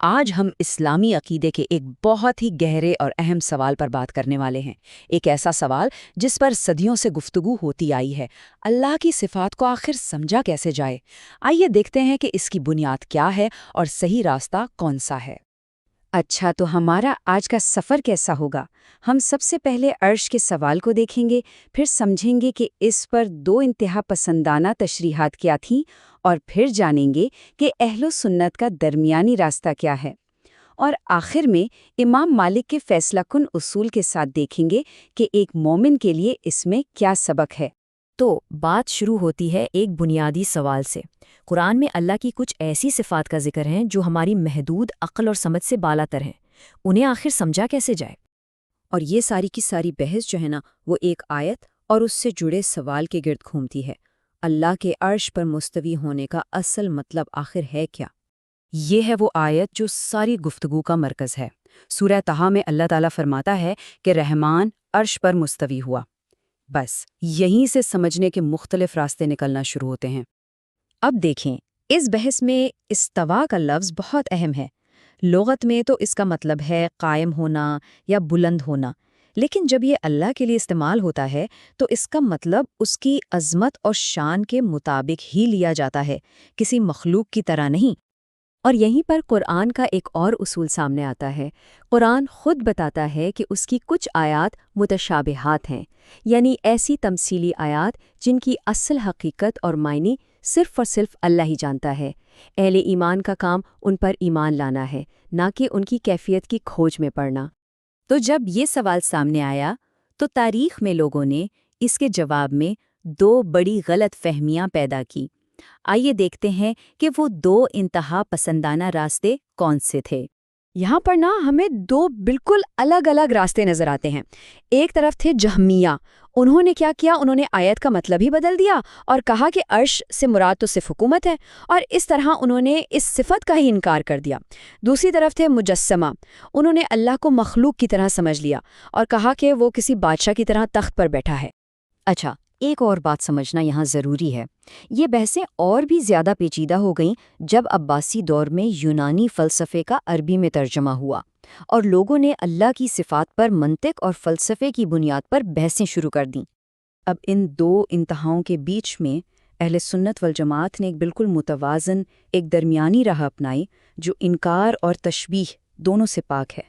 آج ہم اسلامی عقیدے کے ایک بہت ہی گہرے اور اہم سوال پر بات کرنے والے ہیں۔ ایک ایسا سوال جس پر صدیوں سے گفتگو ہوتی آئی ہے، اللہ کی صفات کو آخر سمجھا کیسے جائے؟ آئیے دیکھتے ہیں کہ اس کی بنیاد کیا ہے اور صحیح راستہ کون سا ہے۔ اچھا، تو ہمارا آج کا سفر کیسا ہوگا؟ ہم سب سے پہلے عرش کے سوال کو دیکھیں گے، پھر سمجھیں گے کہ اس پر دو انتہا پسندانہ تشریحات کیا تھیں، اور پھر جانیں گے کہ اہل و سنت کا درمیانی راستہ کیا ہے۔ اور آخر میں امام مالک کے فیصلہ کن اصول کے ساتھ دیکھیں گے کہ ایک مومن کے لیے اس میں کیا سبق ہے۔ تو بات شروع ہوتی ہے ایک بنیادی سوال سے۔ قرآن میں اللہ کی کچھ ایسی صفات کا ذکر ہیں جو ہماری محدود عقل اور سمجھ سے بالا تر ہیں۔ انہیں آخر سمجھا کیسے جائے؟ اور یہ ساری کی ساری بحث جو ہے نا، وہ ایک آیت اور اس سے جڑے سوال کے گرد گھومتی ہے۔ اللہ کے عرش پر مستوی ہونے کا اصل مطلب آخر ہے کیا؟ یہ ہے وہ آیت جو ساری گفتگو کا مرکز ہے۔ سورہ طٰہٰ میں اللہ تعالیٰ فرماتا ہے کہ رحمان عرش پر مستوی ہوا۔ بس یہیں سے سمجھنے کے مختلف راستے نکلنا شروع ہوتے ہیں۔ اب دیکھیں، اس بحث میں استوا کا لفظ بہت اہم ہے۔ لغت میں تو اس کا مطلب ہے قائم ہونا یا بلند ہونا، لیکن جب یہ اللہ کے لیے استعمال ہوتا ہے تو اس کا مطلب اس کی عظمت اور شان کے مطابق ہی لیا جاتا ہے، کسی مخلوق کی طرح نہیں۔ اور یہیں پر قرآن کا ایک اور اصول سامنے آتا ہے۔ قرآن خود بتاتا ہے کہ اس کی کچھ آیات متشابہات ہیں، یعنی ایسی تمثیلی آیات جن کی اصل حقیقت اور معنی صرف اور صرف اللہ ہی جانتا ہے۔ اہل ایمان کا کام ان پر ایمان لانا ہے، نہ کہ ان کی کیفیت کی کھوج میں پڑنا۔ تو جب یہ سوال سامنے آیا تو تاریخ میں لوگوں نے اس کے جواب میں دو بڑی غلط فہمیاں پیدا کی۔ آئیے دیکھتے ہیں کہ وہ دو انتہا پسندانہ راستے کون سے تھے۔ یہاں پر ہمیں دو بالکل الگ الگ راستے نظر آتے ہیں۔ ایک طرف تھے جہمیہ۔ انہوں نے کیا کیا؟ انہوں نے آیت کا مطلب ہی بدل دیا اور کہا کہ عرش سے مراد تو صرف حکومت ہے، اور اس طرح انہوں نے اس صفت کا ہی انکار کر دیا۔ دوسری طرف تھے مجسمہ۔ انہوں نے اللہ کو مخلوق کی طرح سمجھ لیا اور کہا کہ وہ کسی بادشاہ کی طرح تخت پر بیٹھا ہے۔ اچھا، ایک اور بات سمجھنا یہاں ضروری ہے۔ یہ بحثیں اور بھی زیادہ پیچیدہ ہو گئیں جب عباسی دور میں یونانی فلسفے کا عربی میں ترجمہ ہوا اور لوگوں نے اللہ کی صفات پر منطق اور فلسفے کی بنیاد پر بحثیں شروع کر دیں۔ اب ان دو انتہاؤں کے بیچ میں اہل سنت والجماعت نے ایک بالکل متوازن، ایک درمیانی راہ اپنائی جو انکار اور تشبیہ دونوں سے پاک ہے۔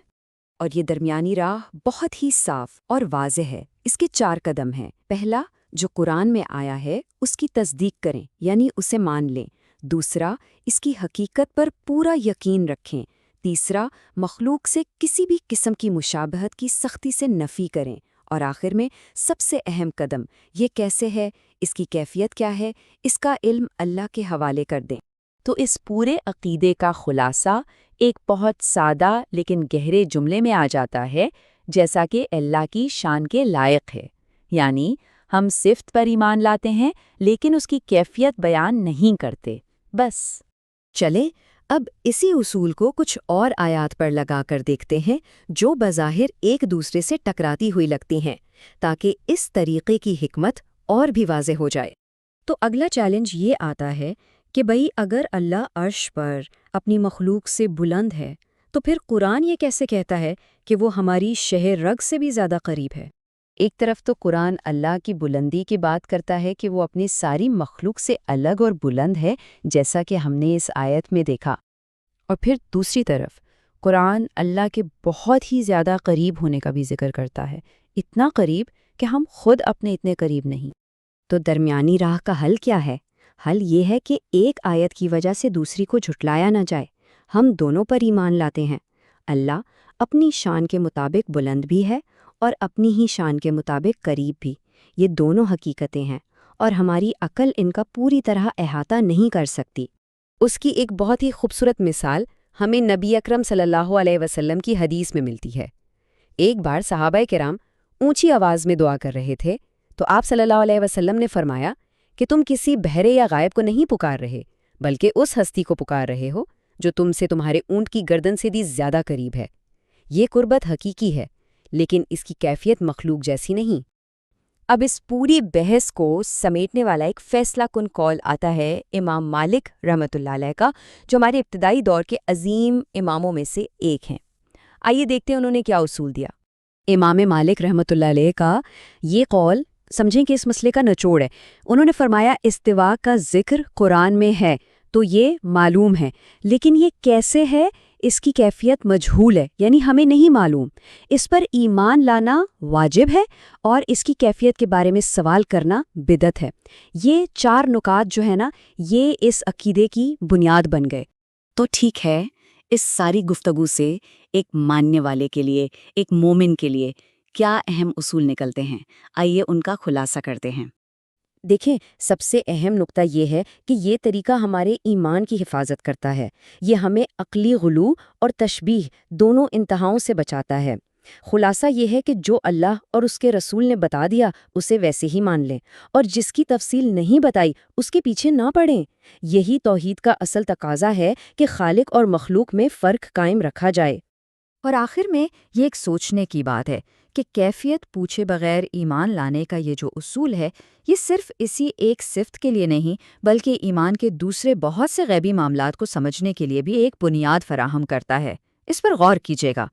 اور یہ درمیانی راہ بہت ہی صاف اور واضح ہے۔ اس کے 4 قدم ہیں۔ پہلا، جو قرآن میں آیا ہے اس کی تصدیق کریں، یعنی اسے مان لیں۔ دوسرا، اس کی حقیقت پر پورا یقین رکھیں۔ تیسرا، مخلوق سے کسی بھی قسم کی مشابہت کی سختی سے نفی کریں۔ اور آخر میں سب سے اہم قدم، یہ کیسے ہے، اس کی کیفیت کیا ہے، اس کا علم اللہ کے حوالے کر دیں۔ تو اس پورے عقیدے کا خلاصہ ایک بہت سادہ لیکن گہرے جملے میں آ جاتا ہے، جیسا کہ اللہ کی شان کے لائق ہے۔ یعنی ہم صفت پر ایمان لاتے ہیں لیکن اس کی کیفیت بیان نہیں کرتے، بس۔ چلے اب اسی اصول کو کچھ اور آیات پر لگا کر دیکھتے ہیں جو بظاہر ایک دوسرے سے ٹکراتی ہوئی لگتی ہیں، تاکہ اس طریقے کی حکمت اور بھی واضح ہو جائے۔ تو اگلا چیلنج یہ آتا ہے کہ بھئی اگر اللہ عرش پر اپنی مخلوق سے بلند ہے تو پھر قرآن یہ کیسے کہتا ہے کہ وہ ہماری شہ رگ سے بھی زیادہ قریب ہے؟ ایک طرف تو قرآن اللہ کی بلندی کی بات کرتا ہے کہ وہ اپنی ساری مخلوق سے الگ اور بلند ہے، جیسا کہ ہم نے اس آیت میں دیکھا، اور پھر دوسری طرف قرآن اللہ کے بہت ہی زیادہ قریب ہونے کا بھی ذکر کرتا ہے، اتنا قریب کہ ہم خود اپنے اتنے قریب نہیں۔ تو درمیانی راہ کا حل کیا ہے؟ حل یہ ہے کہ ایک آیت کی وجہ سے دوسری کو جھٹلایا نہ جائے۔ ہم دونوں پر ایمان لاتے ہیں۔ اللہ اپنی شان کے مطابق بلند بھی ہے اور اپنی ہی شان کے مطابق قریب بھی۔ یہ دونوں حقیقتیں ہیں اور ہماری عقل ان کا پوری طرح احاطہ نہیں کر سکتی۔ اس کی ایک بہت ہی خوبصورت مثال ہمیں نبی اکرم صلی اللہ علیہ وسلم کی حدیث میں ملتی ہے۔ ایک بار صحابہ کرام اونچی آواز میں دعا کر رہے تھے تو آپ صلی اللہ علیہ وسلم نے فرمایا کہ تم کسی بہرے یا غائب کو نہیں پکار رہے، بلکہ اس ہستی کو پکار رہے ہو جو تم سے تمہارے اونٹ کی گردن سے بھی زیادہ قریب ہے۔ یہ قربت حقیقی ہے، لیکن اس کی کیفیت مخلوق جیسی نہیں۔ اب اس پوری بحث کو سمیٹنے والا ایک فیصلہ کن قول آتا ہے امام مالک رحمۃ اللہ علیہ کا، جو ہمارے ابتدائی دور کے عظیم اماموں میں سے ایک ہیں۔ آئیے دیکھتے ہیں انہوں نے کیا اصول دیا۔ امام مالک رحمۃ اللہ علیہ کا یہ قول سمجھیں کہ اس مسئلے کا نچوڑ ہے۔ انہوں نے فرمایا استوا کا ذکر قرآن میں ہے تو یہ معلوم ہے، لیکن یہ کیسے ہے اس کی کیفیت مجہول ہے، یعنی ہمیں نہیں معلوم۔ اس پر ایمان لانا واجب ہے اور اس کی کیفیت کے بارے میں سوال کرنا بدعت ہے۔ یہ 4 نکات جو ہے نا، یہ اس عقیدے کی بنیاد بن گئے۔ تو ٹھیک ہے، اس ساری گفتگو سے ایک ماننے والے کے لیے، ایک مومن کے لیے کیا اہم اصول نکلتے ہیں؟ آئیے ان کا خلاصہ کرتے ہیں۔ دیکھیں، سب سے اہم نقطہ یہ ہے کہ یہ طریقہ ہمارے ایمان کی حفاظت کرتا ہے۔ یہ ہمیں عقلی غلو اور تشبیہ دونوں انتہاؤں سے بچاتا ہے۔ خلاصہ یہ ہے کہ جو اللہ اور اس کے رسول نے بتا دیا اسے ویسے ہی مان لیں، اور جس کی تفصیل نہیں بتائی اس کے پیچھے نہ پڑیں۔ یہی توحید کا اصل تقاضا ہے کہ خالق اور مخلوق میں فرق قائم رکھا جائے۔ اور آخر میں یہ ایک سوچنے کی بات ہے کہ کیفیت پوچھے بغیر ایمان لانے کا یہ جو اصول ہے، یہ صرف اسی ایک صفت کے لیے نہیں بلکہ ایمان کے دوسرے بہت سے غیبی معاملات کو سمجھنے کے لیے بھی ایک بنیاد فراہم کرتا ہے۔ اس پر غور کیجیے گا۔